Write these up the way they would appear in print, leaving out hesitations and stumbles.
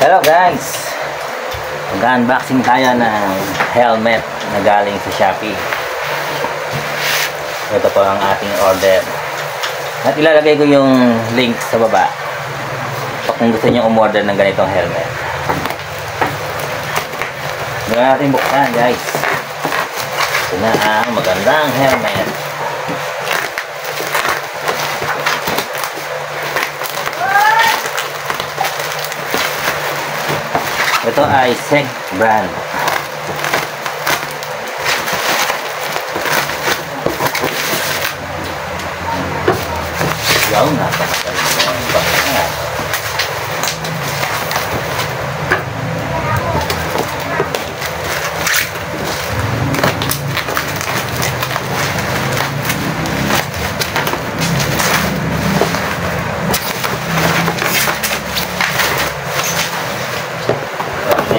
Hello guys! Mag-unboxing tayo ng helmet na galing sa Shopee. Ito po ang ating order. At ilalagay ko yung link sa baba kung gusto nyo umorder ng ganitong helmet. Hindi natin buksan guys. Ito na ang magandang helmet. Ito ay SEG brand. Wow, napakagaling yung bakit.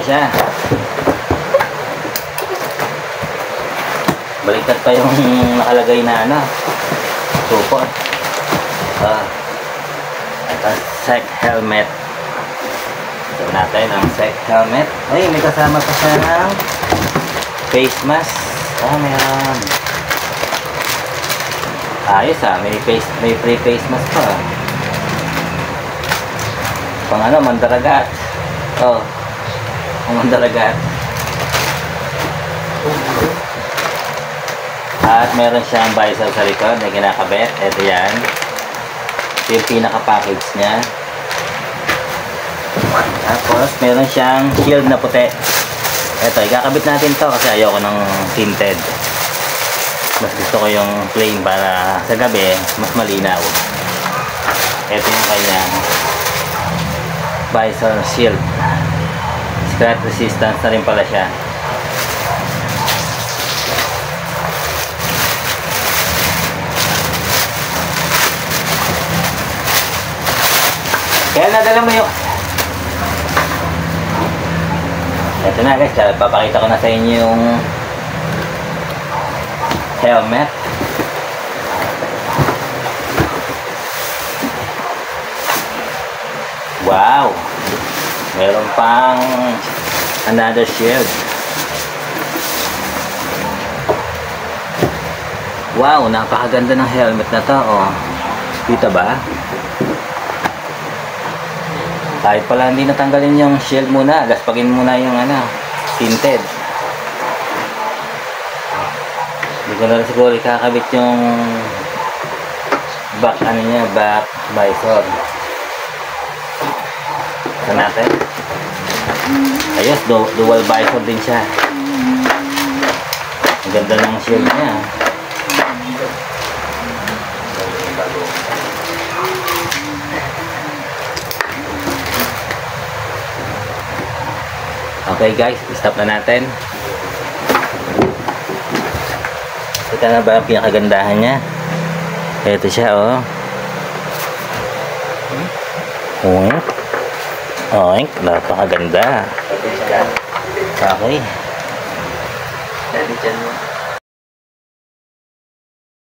Siya. Baliktad pa yung nakalagay na ano, support. Ito SEG helmet. Ito natin ang SEG helmet. Ay, may kasama pa siya ng face mask. Meron. Ayos may free face mask pa. Pang ano, mandaragat. Mandaragat. At meron siyang visor sa likod na kinakabit. Ito yan. Ito yung pinaka-package niya. Tapos meron siyang shield na puti. Ito, ikakabit natin to kasi ayoko ng tinted. Mas gusto ko yung plain para sa gabi mas malinaw. Ito yung kanyang visor shield. Scratch resistance na rin pala siya. Kaya nadala mo yung... Ito na guys, papakita ko na sa inyo yung helmet. Wow! Meron pang another shield. Wow, napakaganda ng helmet na to. Kita ba? Kahit pala hindi natanggalin yung shield muna, gaspagin muna yung tinted. Hindi ko na rin siguro ikakabit yung back back visor. Ito natin. Ayos, dual visor din siya. Ang ganda ng shield niya. Okay guys, stop na natin. Ito na ba ang pinakagandahan niya? Ito siya napakaganda. Okay.